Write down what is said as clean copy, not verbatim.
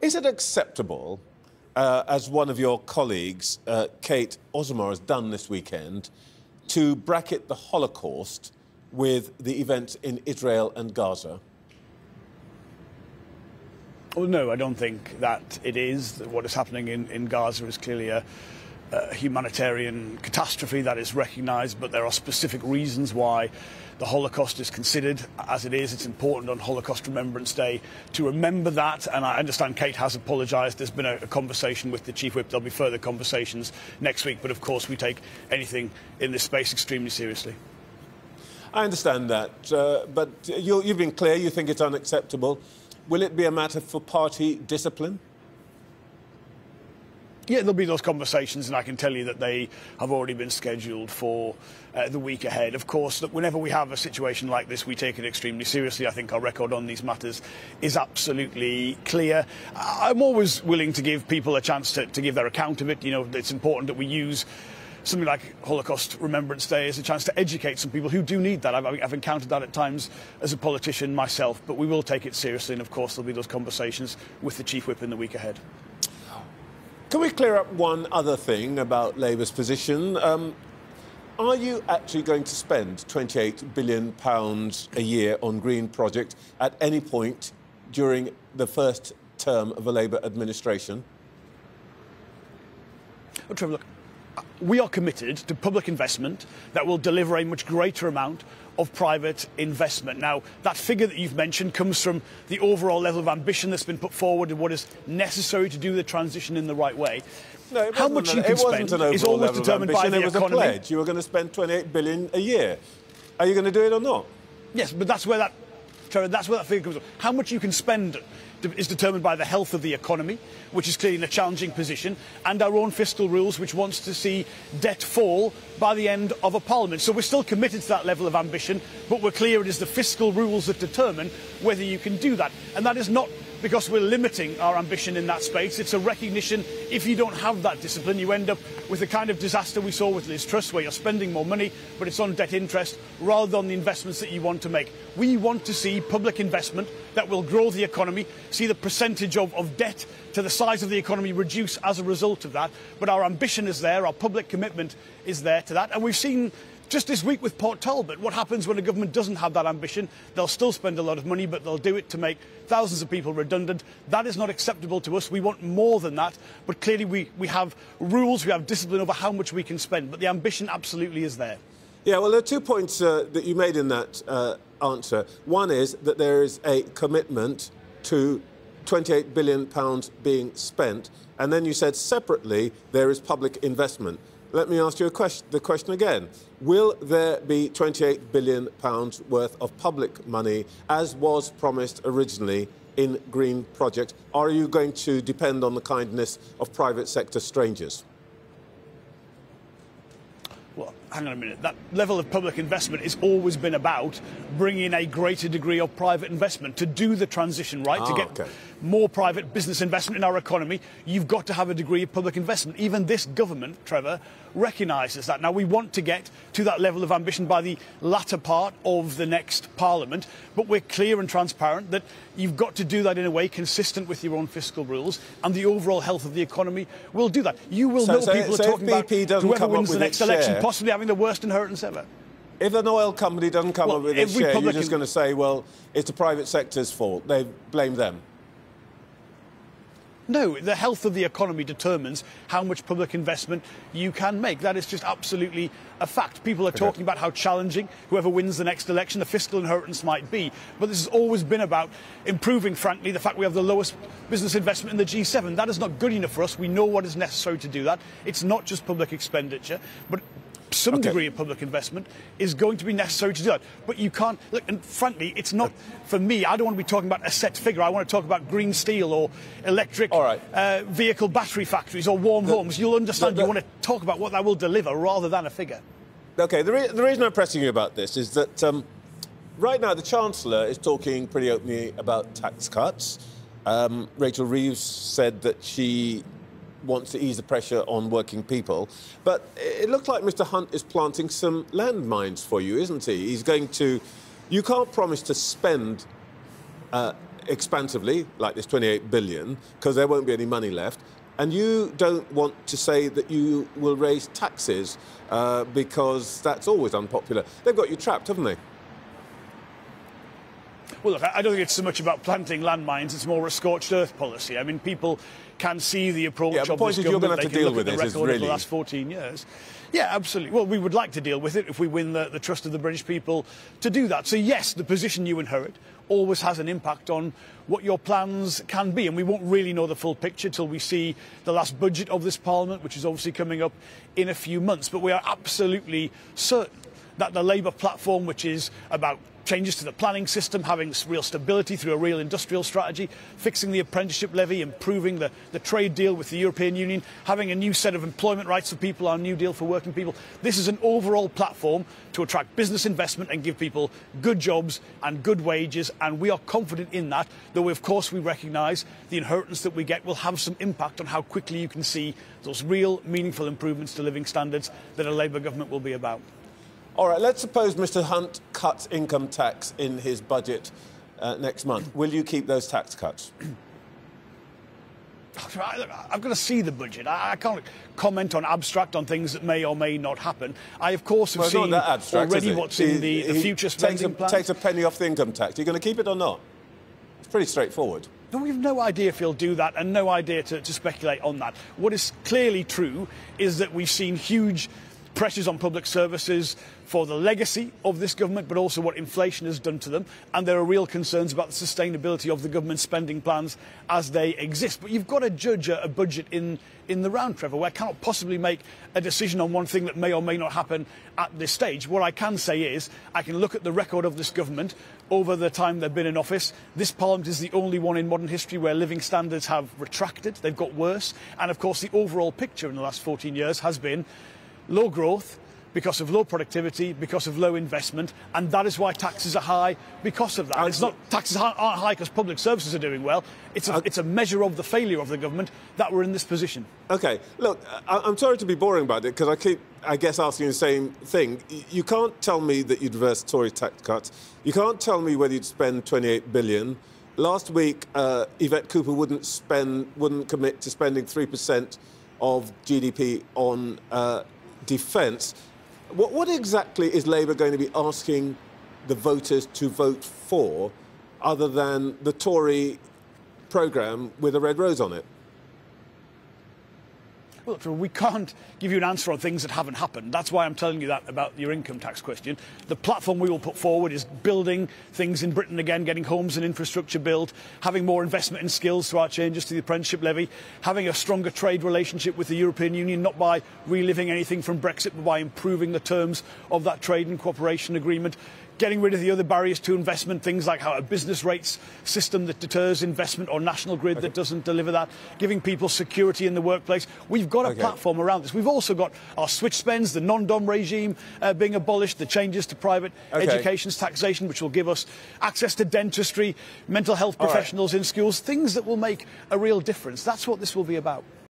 Is it acceptable, as one of your colleagues, Kate Osamor, has done this weekend, to bracket the Holocaust with the events in Israel and Gaza? Well, no, I don't think that it is. What is happening in Gaza is clearly a humanitarian catastrophe that is recognised, but there are specific reasons why the Holocaust is considered as it is. It's important on Holocaust Remembrance Day to remember that, and I understand Kate has apologised. There's been a conversation with the Chief Whip. There'll be further conversations next week, but of course we take anything in this space extremely seriously. I understand that, but you've been clear, you think it's unacceptable. Will it be a matter for party discipline? Yeah, there'll be those conversations, and I can tell you that they have already been scheduled for the week ahead. Of course, that whenever we have a situation like this, we take it extremely seriously. I think our record on these matters is absolutely clear. I'm always willing to give people a chance to give their account of it. You know, it's important that we use something like Holocaust Remembrance Day as a chance to educate some people who do need that. I've encountered that at times as a politician myself, but we will take it seriously, and of course there'll be those conversations with the Chief Whip in the week ahead. Can we clear up one other thing about Labour's position? Are you actually going to spend £28 billion a year on green projects at any point during the first term of a Labour administration? Well, Trevor, look, we are committed to public investment that will deliver a much greater amount of private investment. Now, that figure that you've mentioned comes from the overall level of ambition that's been put forward and what is necessary to do the transition in the right way. No, how much you can spend is always determined by the economy. It was a pledge. You were going to spend £28 billion a year. Are you going to do it or not? Yes, but that's where that figure comes from. How much you can spend is determined by the health of the economy, which is clearly in a challenging position, and our own fiscal rules, which wants to see debt fall by the end of a parliament. So we're still committed to that level of ambition, but we're clear it is the fiscal rules that determine whether you can do that. And that is not because we're limiting our ambition in that space. It's a recognition if you don't have that discipline, you end up with the kind of disaster we saw with Liz Truss, where you're spending more money, but it's on debt interest rather than the investments that you want to make. We want to see public investment that will grow the economy, see the percentage of debt to the size of the economy reduce as a result of that. But our ambition is there, our public commitment is there to that. And we've seen just this week with Port Talbot what happens when a government doesn't have that ambition. They'll still spend a lot of money, but they'll do it to make thousands of people redundant. That is not acceptable to us. We want more than that. But clearly we have rules, we have discipline over how much we can spend. But the ambition absolutely is there. Yeah, well, there are 2 points that you made in that answer. One is that there is a commitment to £28 billion being spent, and then you said separately there is public investment. Let me ask you the question again. Will there be £28 billion worth of public money, as was promised originally, in green projects? Or are you going to depend on the kindness of private sector strangers? Well, hang on a minute. That level of public investment has always been about bringing a greater degree of private investment to do the transition right, to get more private business investment in our economy. You've got to have a degree of public investment. Even this government, Trevor, recognises that. Now, we want to get to that level of ambition by the latter part of the next Parliament, but we're clear and transparent that you've got to do that in a way consistent with your own fiscal rules, and the overall health of the economy will do that. You will know people are talking about whoever wins the next election possibly having the worst inheritance ever. If an oil company doesn't come up with its share, you're just going to say, well, it's the private sector's fault. They blame them. No, the health of the economy determines how much public investment you can make. That is just absolutely a fact. People are talking about how challenging whoever wins the next election, the fiscal inheritance might be. But this has always been about improving, frankly, the fact we have the lowest business investment in the G7. That is not good enough for us. We know what is necessary to do that. It's not just public expenditure, but some degree of public investment is going to be necessary to do that. But you can't look, and frankly, it's not for me. I don't want to be talking about a set figure. I want to talk about green steel or electric vehicle battery factories or warm homes. You'll understand you want to talk about what that will deliver rather than a figure. OK, the reason I'm pressing you about this is that right now the Chancellor is talking pretty openly about tax cuts. Rachel Reeves said that she wants to ease the pressure on working people. But it looks like Mr Hunt is planting some landmines for you, isn't he? He's going to... You can't promise to spend expansively, like this 28 billion, because there won't be any money left. And you don't want to say that you will raise taxes because that's always unpopular. They've got you trapped, haven't they? Well, look, I don't think it's so much about planting landmines. It's more a scorched earth policy. I mean, people can see the approach of this government. You're going to have to deal with the this, record really. of the last 14 years. Yeah, absolutely. Well, we would like to deal with it if we win the trust of the British people to do that. So, yes, the position you inherit always has an impact on what your plans can be. And we won't really know the full picture till we see the last budget of this Parliament, which is obviously coming up in a few months. But we are absolutely certain that the Labour platform, which is about changes to the planning system, having real stability through a real industrial strategy, fixing the apprenticeship levy, improving the trade deal with the European Union, having a new set of employment rights for people, our New Deal for working people. This is an overall platform to attract business investment and give people good jobs and good wages, and we are confident in that, though of course we recognise the inheritance that we get will have some impact on how quickly you can see those real meaningful improvements to living standards that a Labour government will be about. All right, let's suppose Mr Hunt cuts income tax in his budget next month. Will you keep those tax cuts? I've got to see the budget. I can't comment on abstract on things that may or may not happen. I, of course, have seen already what's in the future spending plan. Takes a penny off the income tax. Are you going to keep it or not? It's pretty straightforward. No, we have no idea if he'll do that and no idea to speculate on that. What is clearly true is that we've seen huge pressures on public services for the legacy of this government, but also what inflation has done to them. And there are real concerns about the sustainability of the government's spending plans as they exist. But you've got to judge a budget in the round, Trevor, where I cannot possibly make a decision on one thing that may or may not happen at this stage. What I can say is I can look at the record of this government over the time they've been in office. This Parliament is the only one in modern history where living standards have retracted. They've got worse. And, of course, the overall picture in the last 14 years has been low growth because of low productivity, because of low investment, and that is why taxes are high because of that. It's not taxes aren't high because public services are doing well. It's a measure of the failure of the government that we're in this position. OK, look, I'm sorry to be boring about it because I keep, I guess, asking the same thing. You can't tell me that you'd reverse Tory tax cuts. You can't tell me whether you'd spend 28 billion. Last week, Yvette Cooper wouldn't commit to spending 3% of GDP on defence. What exactly is Labour going to be asking the voters to vote for other than the Tory programme with a red rose on it? Well, we can't give you an answer on things that haven't happened. That's why I'm telling you that about your income tax question. The platform we will put forward is building things in Britain again, getting homes and infrastructure built, having more investment in skills through our changes to the apprenticeship levy, having a stronger trade relationship with the European Union, not by reliving anything from Brexit, but by improving the terms of that trade and cooperation agreement, getting rid of the other barriers to investment, things like how a business rates system that deters investment or national grid that doesn't deliver that, giving people security in the workplace. We've got a platform around this. We've also got our switch spends, the non-dom regime being abolished, the changes to private education's taxation, which will give us access to dentistry, mental health professionals in schools, things that will make a real difference. That's what this will be about.